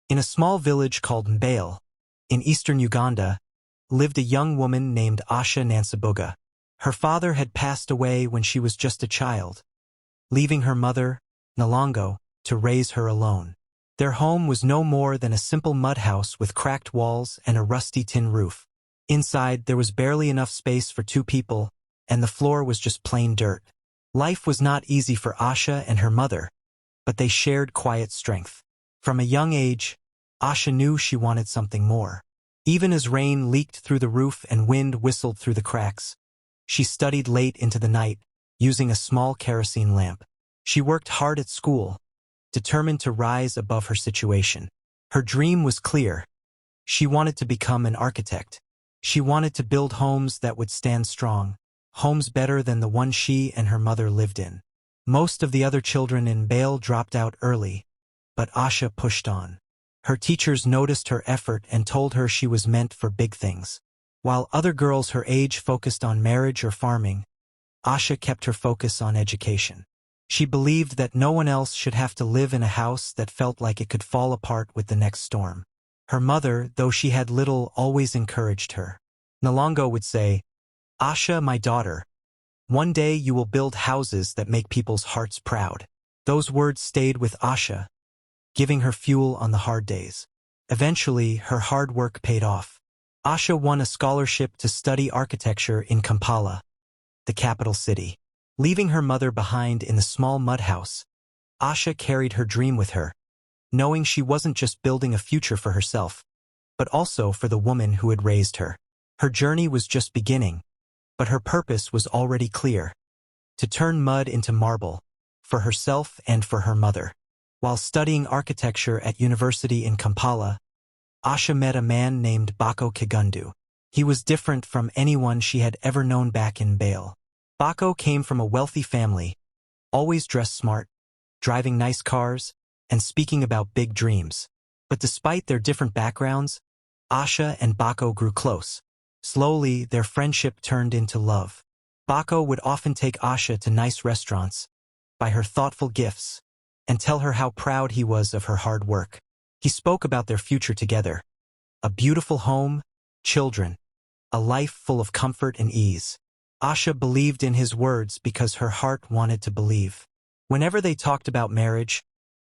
In a small village called Mbale, in eastern Uganda, lived a young woman named Asha Nansabuga. Her father had passed away when she was just a child, leaving her mother, Nalongo, to raise her alone. Their home was no more than a simple mud house with cracked walls and a rusty tin roof. Inside, there was barely enough space for 2 people, and the floor was just plain dirt. Life was not easy for Asha and her mother, but they shared quiet strength. From a young age, Asha knew she wanted something more. Even as rain leaked through the roof and wind whistled through the cracks, she studied late into the night, using a small kerosene lamp. She worked hard at school, determined to rise above her situation. Her dream was clear. She wanted to become an architect. She wanted to build homes that would stand strong, homes better than the one she and her mother lived in. Most of the other children in Mbale dropped out early, but Asha pushed on. Her teachers noticed her effort and told her she was meant for big things. While other girls her age focused on marriage or farming, Asha kept her focus on education. She believed that no one else should have to live in a house that felt like it could fall apart with the next storm. Her mother, though she had little, always encouraged her. Nalongo would say, "Asha, my daughter, one day you will build houses that make people's hearts proud." Those words stayed with Asha, giving her fuel on the hard days. Eventually, her hard work paid off. Asha won a scholarship to study architecture in Kampala, the capital city. Leaving her mother behind in the small mud house, Asha carried her dream with her, knowing she wasn't just building a future for herself, but also for the woman who had raised her. Her journey was just beginning, but her purpose was already clear: to turn mud into marble, for herself and for her mother. While studying architecture at university in Kampala, Asha met a man named Bako Kigundu. He was different from anyone she had ever known back in Mbale. Bako came from a wealthy family, always dressed smart, driving nice cars, and speaking about big dreams. But despite their different backgrounds, Asha and Bako grew close. Slowly, their friendship turned into love. Bako would often take Asha to nice restaurants, buy her thoughtful gifts, and tell her how proud he was of her hard work. He spoke about their future together: a beautiful home, children, a life full of comfort and ease. Asha believed in his words because her heart wanted to believe. Whenever they talked about marriage,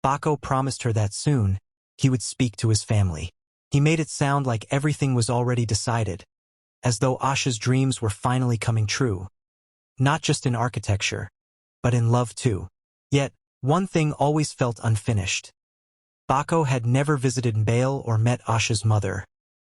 Bako promised her that soon he would speak to his family. He made it sound like everything was already decided, as though Asha's dreams were finally coming true. Not just in architecture, but in love too. Yet, one thing always felt unfinished. Bako had never visited Mbale or met Asha's mother,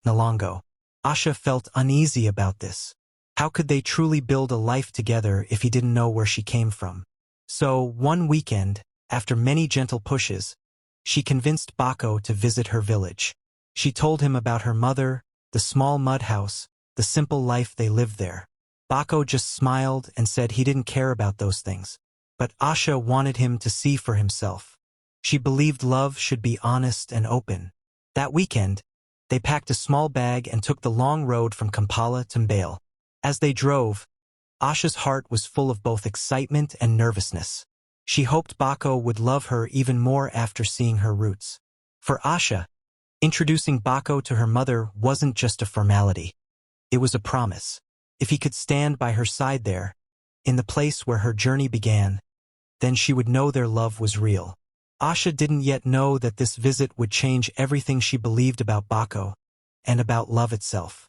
Nalongo. Asha felt uneasy about this. How could they truly build a life together if he didn't know where she came from? So, one weekend, after many gentle pushes, she convinced Bako to visit her village. She told him about her mother, the small mud house, the simple life they lived there. Bako just smiled and said he didn't care about those things. But Asha wanted him to see for himself. She believed love should be honest and open. That weekend, they packed a small bag and took the long road from Kampala to Mbale. As they drove, Asha's heart was full of both excitement and nervousness. She hoped Bako would love her even more after seeing her roots. For Asha, introducing Bako to her mother wasn't just a formality. It was a promise. If he could stand by her side there, in the place where her journey began, then she would know their love was real. Asha didn't yet know that this visit would change everything she believed about Bako and about love itself.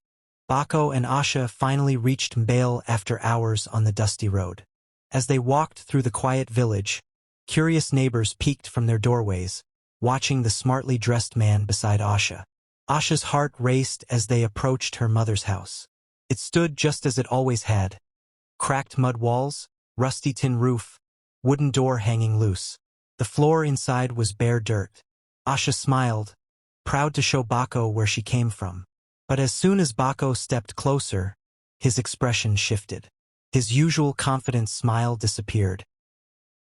Bako and Asha finally reached Mbale after hours on the dusty road. As they walked through the quiet village, curious neighbors peeked from their doorways, watching the smartly dressed man beside Asha. Asha's heart raced as they approached her mother's house. It stood just as it always had: cracked mud walls, rusty tin roof, wooden door hanging loose. The floor inside was bare dirt. Asha smiled, proud to show Bako where she came from. But as soon as Bako stepped closer, his expression shifted. His usual confident smile disappeared.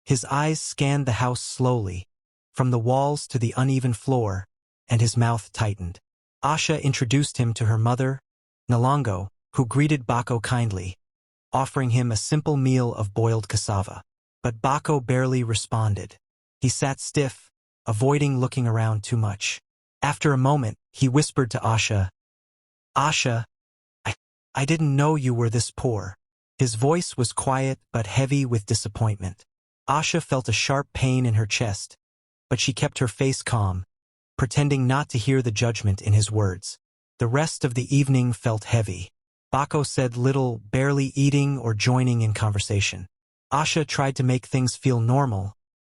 His eyes scanned the house slowly, from the walls to the uneven floor, and his mouth tightened. Asha introduced him to her mother, Nalongo, who greeted Bako kindly, offering him a simple meal of boiled cassava. But Bako barely responded. He sat stiff, avoiding looking around too much. After a moment, he whispered to Asha, Asha, I, I didn't know you were this poor. His voice was quiet but heavy with disappointment. Asha felt a sharp pain in her chest, but she kept her face calm, pretending not to hear the judgment in his words. The rest of the evening felt heavy. Bako said little, barely eating or joining in conversation. Asha tried to make things feel normal,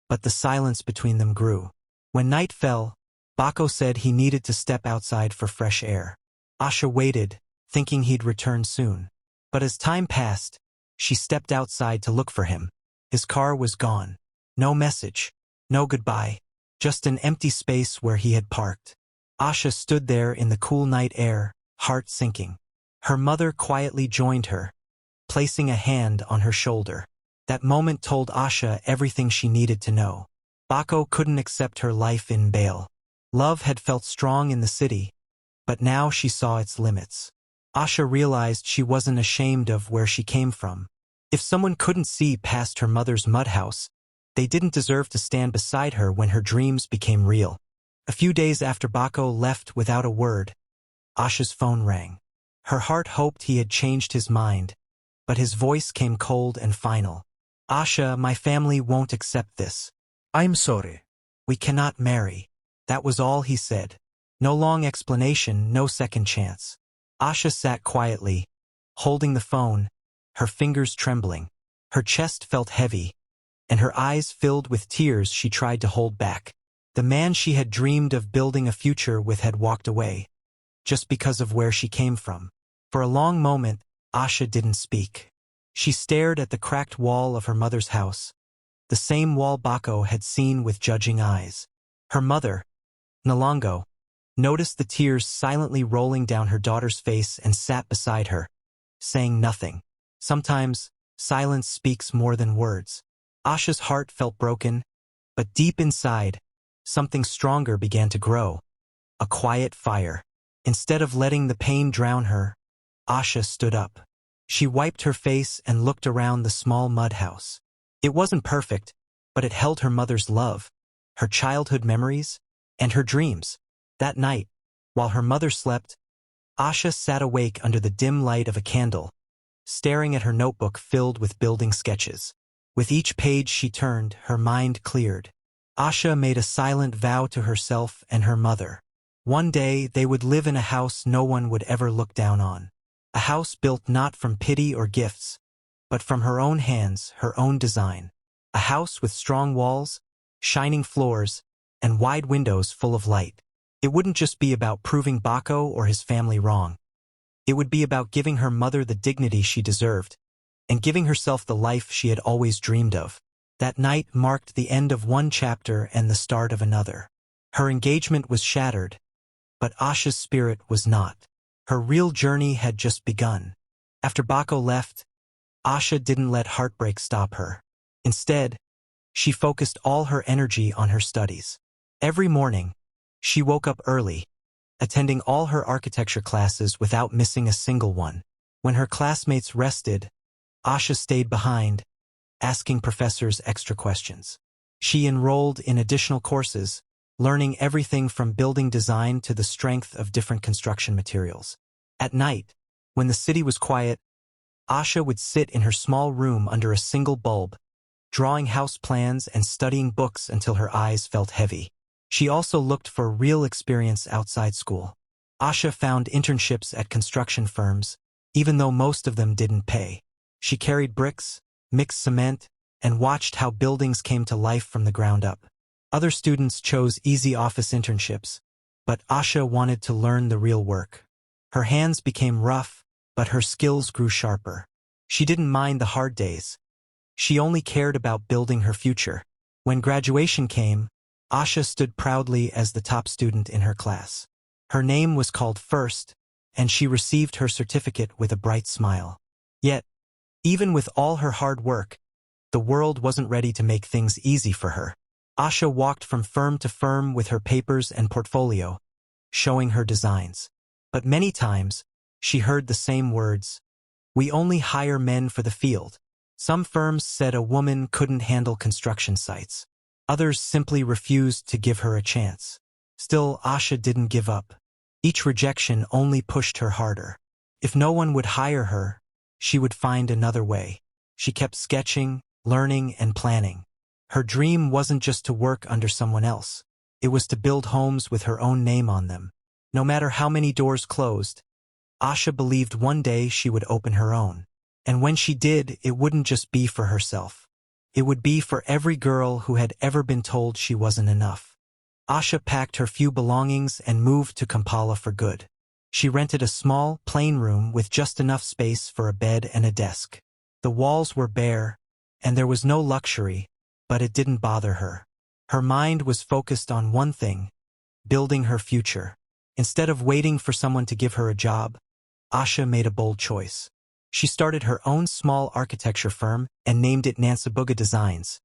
but the silence between them grew. When night fell, Bako said he needed to step outside for fresh air. Asha waited, thinking he'd return soon. But as time passed, she stepped outside to look for him. His car was gone. No message, no goodbye, just an empty space where he had parked. Asha stood there in the cool night air, heart sinking. Her mother quietly joined her, placing a hand on her shoulder. That moment told Asha everything she needed to know. Bako couldn't accept her life in Bale. Love had felt strong in the city, but now she saw its limits. Asha realized she wasn't ashamed of where she came from. If someone couldn't see past her mother's mud house, they didn't deserve to stand beside her when her dreams became real. A few days after Bako left without a word, Asha's phone rang. Her heart hoped he had changed his mind, but his voice came cold and final. Asha, my family won't accept this. I'm sorry. We cannot marry. That was all he said. No long explanation, no second chance. Asha sat quietly, holding the phone, her fingers trembling. Her chest felt heavy, and her eyes filled with tears she tried to hold back. The man she had dreamed of building a future with had walked away, just because of where she came from. For a long moment, Asha didn't speak. She stared at the cracked wall of her mother's house, the same wall Bako had seen with judging eyes. Her mother, Nalango, noticed the tears silently rolling down her daughter's face and sat beside her, saying nothing. Sometimes, silence speaks more than words. Asha's heart felt broken, but deep inside, something stronger began to grow. A quiet fire. Instead of letting the pain drown her, Asha stood up. She wiped her face and looked around the small mud house. It wasn't perfect, but it held her mother's love, her childhood memories, and her dreams. That night, while her mother slept, Asha sat awake under the dim light of a candle, staring at her notebook filled with building sketches. With each page she turned, her mind cleared. Asha made a silent vow to herself and her mother. One day they would live in a house no one would ever look down on. A house built not from pity or gifts, but from her own hands, her own design. A house with strong walls, shining floors, and wide windows full of light. It wouldn't just be about proving Bako or his family wrong. It would be about giving her mother the dignity she deserved, and giving herself the life she had always dreamed of. That night marked the end of one chapter and the start of another. Her engagement was shattered, but Asha's spirit was not. Her real journey had just begun. After Bako left, Asha didn't let heartbreak stop her. Instead, she focused all her energy on her studies. Every morning, she woke up early, attending all her architecture classes without missing a single one. When her classmates rested, Asha stayed behind, asking professors extra questions. She enrolled in additional courses, learning everything from building design to the strength of different construction materials. At night, when the city was quiet, Asha would sit in her small room under a single bulb, drawing house plans and studying books until her eyes felt heavy. She also looked for real experience outside school. Asha found internships at construction firms, even though most of them didn't pay. She carried bricks, mixed cement, and watched how buildings came to life from the ground up. Other students chose easy office internships, but Asha wanted to learn the real work. Her hands became rough, but her skills grew sharper. She didn't mind the hard days. She only cared about building her future. When graduation came, Asha stood proudly as the top student in her class. Her name was called first, and she received her certificate with a bright smile. Yet, even with all her hard work, the world wasn't ready to make things easy for her. Asha walked from firm to firm with her papers and portfolio, showing her designs. But many times, she heard the same words, "We only hire men for the field." Some firms said a woman couldn't handle construction sites. Others simply refused to give her a chance. Still, Asha didn't give up. Each rejection only pushed her harder. If no one would hire her, she would find another way. She kept sketching, learning, and planning. Her dream wasn't just to work under someone else. It was to build homes with her own name on them. No matter how many doors closed, Asha believed one day she would open her own. And when she did, it wouldn't just be for herself. It would be for every girl who had ever been told she wasn't enough. Asha packed her few belongings and moved to Kampala for good. She rented a small, plain room with just enough space for a bed and a desk. The walls were bare, and there was no luxury, but it didn't bother her. Her mind was focused on one thing: building her future. Instead of waiting for someone to give her a job, Asha made a bold choice. She started her own small architecture firm and named it Nansabuga Designs,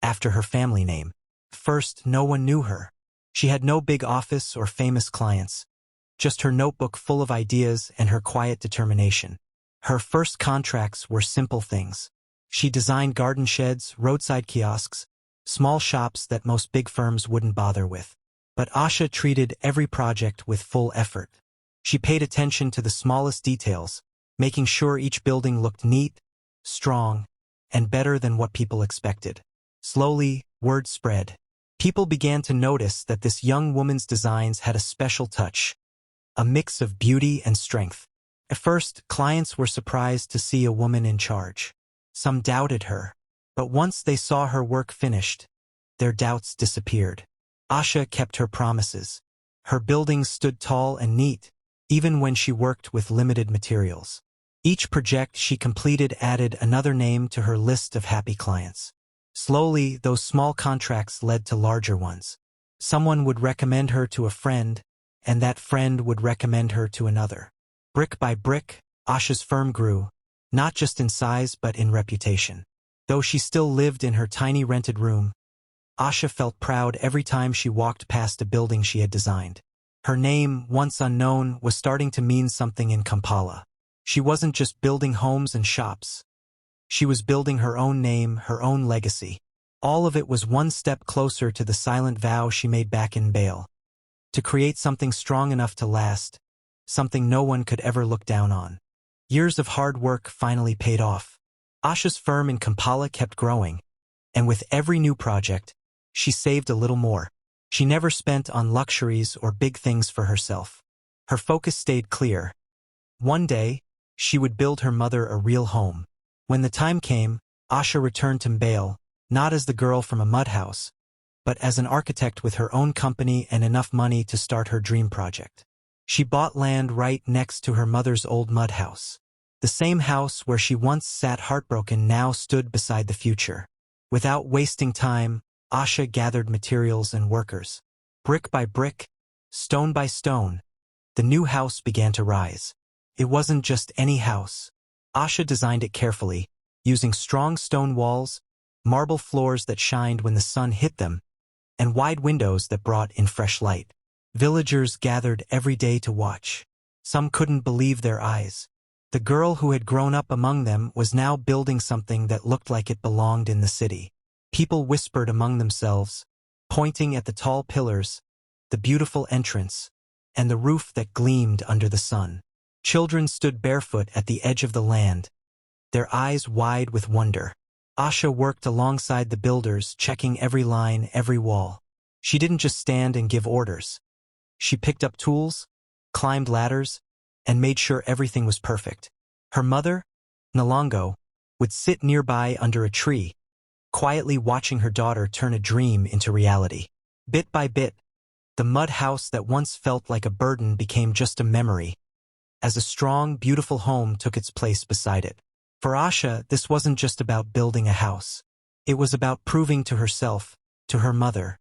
after her family name. First, no one knew her. She had no big office or famous clients, just her notebook full of ideas and her quiet determination. Her first contracts were simple things. She designed garden sheds, roadside kiosks, small shops that most big firms wouldn't bother with. But Asha treated every project with full effort. She paid attention to the smallest details, making sure each building looked neat, strong, and better than what people expected. Slowly, word spread. People began to notice that this young woman's designs had a special touch, a mix of beauty and strength. At first, clients were surprised to see a woman in charge. Some doubted her, but once they saw her work finished, their doubts disappeared. Asha kept her promises. Her buildings stood tall and neat, even when she worked with limited materials. Each project she completed added another name to her list of happy clients. Slowly, those small contracts led to larger ones. Someone would recommend her to a friend, and that friend would recommend her to another. Brick by brick, Asha's firm grew, not just in size but in reputation. Though she still lived in her tiny rented room, Asha felt proud every time she walked past a building she had designed. Her name, once unknown, was starting to mean something in Kampala. She wasn't just building homes and shops. She was building her own name, her own legacy. All of it was one step closer to the silent vow she made back in Bale. To create something strong enough to last, something no one could ever look down on. Years of hard work finally paid off. Asha's firm in Kampala kept growing, and with every new project, she saved a little more. She never spent on luxuries or big things for herself. Her focus stayed clear. One day, she would build her mother a real home. When the time came, Asha returned to Mbale, not as the girl from a mud house, but as an architect with her own company and enough money to start her dream project. She bought land right next to her mother's old mud house. The same house where she once sat heartbroken now stood beside the future. Without wasting time, Asha gathered materials and workers. Brick by brick, stone by stone, the new house began to rise. It wasn't just any house. Asha designed it carefully, using strong stone walls, marble floors that shined when the sun hit them, and wide windows that brought in fresh light. Villagers gathered every day to watch. Some couldn't believe their eyes. The girl who had grown up among them was now building something that looked like it belonged in the city. People whispered among themselves, pointing at the tall pillars, the beautiful entrance, and the roof that gleamed under the sun. Children stood barefoot at the edge of the land, their eyes wide with wonder. Asha worked alongside the builders, checking every line, every wall. She didn't just stand and give orders. She picked up tools, climbed ladders, and made sure everything was perfect. Her mother, Nalongo, would sit nearby under a tree, quietly watching her daughter turn a dream into reality. Bit by bit, the mud house that once felt like a burden became just a memory, as a strong, beautiful home took its place beside it. For Asha, this wasn't just about building a house. It was about proving to herself, to her mother,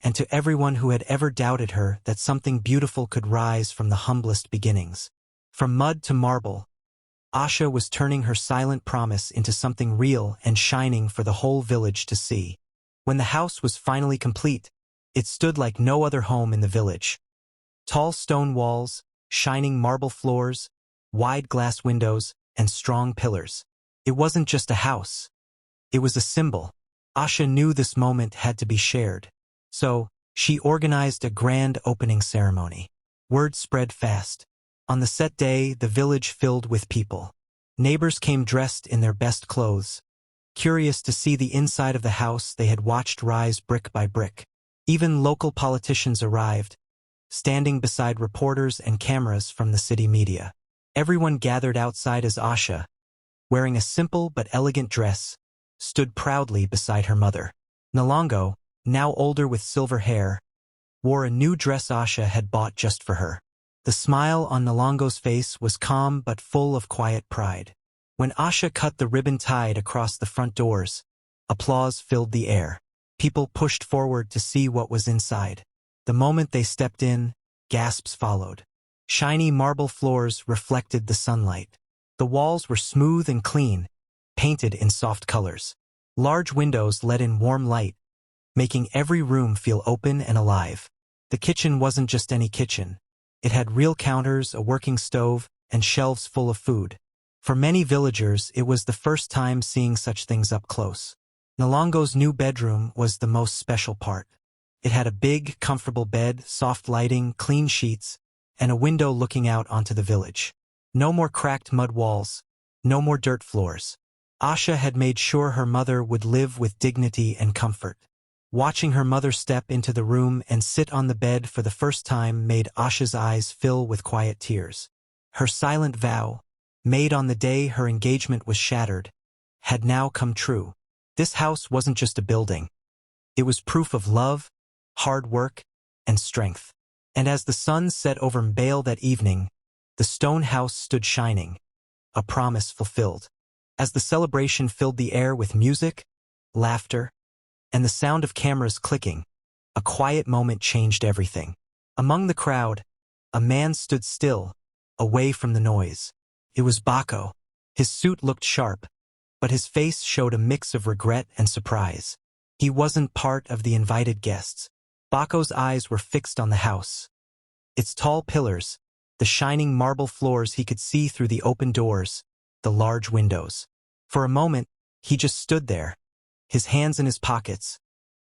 and to everyone who had ever doubted her that something beautiful could rise from the humblest beginnings. From mud to marble, Asha was turning her silent promise into something real and shining for the whole village to see. When the house was finally complete, it stood like no other home in the village. Tall stone walls, shining marble floors, wide glass windows, and strong pillars. It wasn't just a house. It was a symbol. Asha knew this moment had to be shared. So, She organized a grand opening ceremony. Word spread fast. On the set day, the village filled with people. Neighbors came dressed in their best clothes, curious to see the inside of the house they had watched rise brick by brick. Even local politicians arrived, standing beside reporters and cameras from the city media. Everyone gathered outside as Asha, wearing a simple but elegant dress, stood proudly beside her mother. Nalongo, now older with silver hair, wore a new dress Asha had bought just for her. The smile on Nalongo's face was calm but full of quiet pride. When Asha cut the ribbon tied across the front doors, applause filled the air. People pushed forward to see what was inside. The moment they stepped in, gasps followed. Shiny marble floors reflected the sunlight. The walls were smooth and clean, painted in soft colors. Large windows let in warm light, making every room feel open and alive. The kitchen wasn't just any kitchen. It had real counters, a working stove, and shelves full of food. For many villagers, it was the first time seeing such things up close. Nalongo's new bedroom was the most special part. It had a big, comfortable bed, soft lighting, clean sheets, and a window looking out onto the village. No more cracked mud walls, no more dirt floors. Asha had made sure her mother would live with dignity and comfort. Watching her mother step into the room and sit on the bed for the first time made Asha's eyes fill with quiet tears. Her silent vow, made on the day her engagement was shattered, had now come true. This house wasn't just a building. It was proof of love, hard work, and strength. And as the sun set over Mbale that evening, the stone house stood shining, a promise fulfilled. As the celebration filled the air with music, laughter, and the sound of cameras clicking, a quiet moment changed everything. Among the crowd, a man stood still, away from the noise. It was Bako. His suit looked sharp, but his face showed a mix of regret and surprise. He wasn't part of the invited guests. Bako's eyes were fixed on the house. Its tall pillars, the shining marble floors he could see through the open doors, the large windows. For a moment, he just stood there, his hands in his pockets,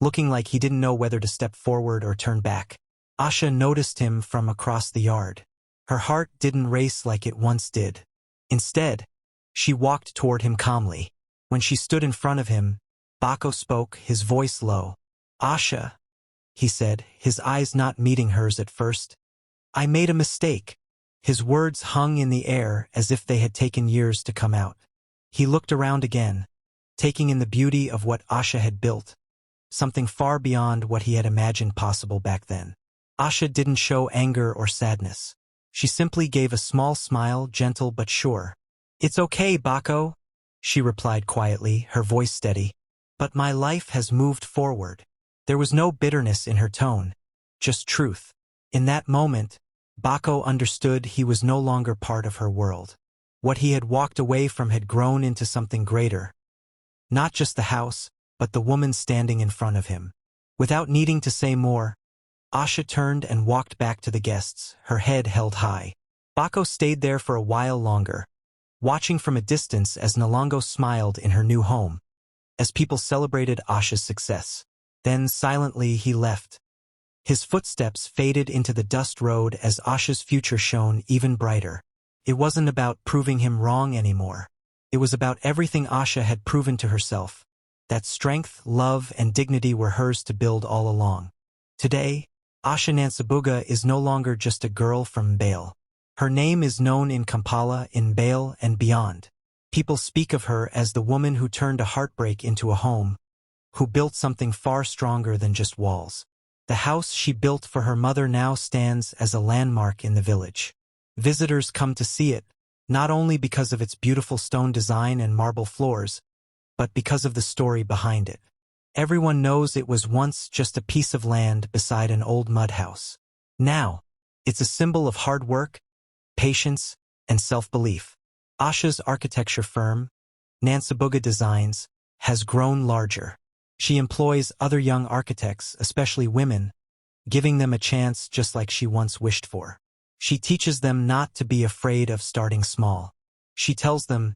looking like he didn't know whether to step forward or turn back. Asha noticed him from across the yard. Her heart didn't race like it once did. Instead, she walked toward him calmly. When she stood in front of him, Bako spoke, his voice low. "Asha," he said, his eyes not meeting hers at first. "I made a mistake." His words hung in the air as if they had taken years to come out. He looked around again, taking in the beauty of what Asha had built, something far beyond what he had imagined possible back then. Asha didn't show anger or sadness. She simply gave a small smile, gentle but sure. "It's okay, Bako," she replied quietly, her voice steady. "But my life has moved forward." There was no bitterness in her tone, just truth. In that moment, Bako understood he was no longer part of her world. What he had walked away from had grown into something greater. Not just the house, but the woman standing in front of him. Without needing to say more, Asha turned and walked back to the guests, her head held high. Bako stayed there for a while longer, watching from a distance as Nalongo smiled in her new home, as people celebrated Asha's success. Then silently he left. His footsteps faded into the dust road as Asha's future shone even brighter. It wasn't about proving him wrong anymore. It was about everything Asha had proven to herself, that strength, love, and dignity were hers to build all along. Today, Asha Nansabuga is no longer just a girl from Mbale. Her name is known in Kampala, in Mbale, and beyond. People speak of her as the woman who turned a heartbreak into a home, who built something far stronger than just walls. The house she built for her mother now stands as a landmark in the village. Visitors come to see it, not only because of its beautiful stone design and marble floors, but because of the story behind it. Everyone knows it was once just a piece of land beside an old mud house. Now, it's a symbol of hard work, patience, and self-belief. Asha's architecture firm, Nansabuga Designs, has grown larger. She employs other young architects, especially women, giving them a chance just like she once wished for. She teaches them not to be afraid of starting small. She tells them,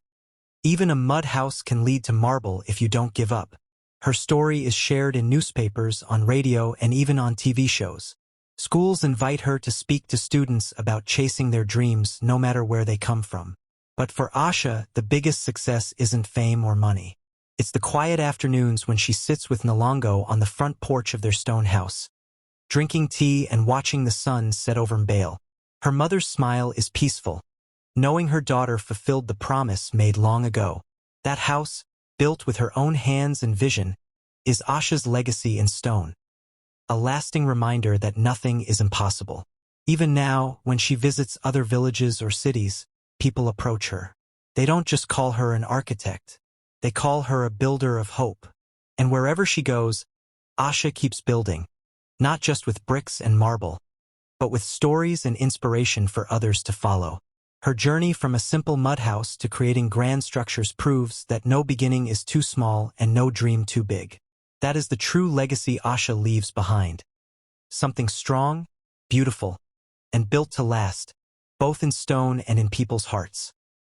even a mud house can lead to marble if you don't give up. Her story is shared in newspapers, on radio, and even on TV shows. Schools invite her to speak to students about chasing their dreams no matter where they come from. But for Asha, the biggest success isn't fame or money. It's the quiet afternoons when she sits with Nalongo on the front porch of their stone house, drinking tea and watching the sun set over Mbale. Her mother's smile is peaceful, knowing her daughter fulfilled the promise made long ago. That house, built with her own hands and vision, is Asha's legacy in stone. A lasting reminder that nothing is impossible. Even now, when she visits other villages or cities, people approach her. They don't just call her an architect. They call her a builder of hope. And wherever she goes, Asha keeps building, not just with bricks and marble, but with stories and inspiration for others to follow. Her journey from a simple mud house to creating grand structures proves that no beginning is too small and no dream too big. That is the true legacy Asha leaves behind. Something strong, beautiful, and built to last, both in stone and in people's hearts.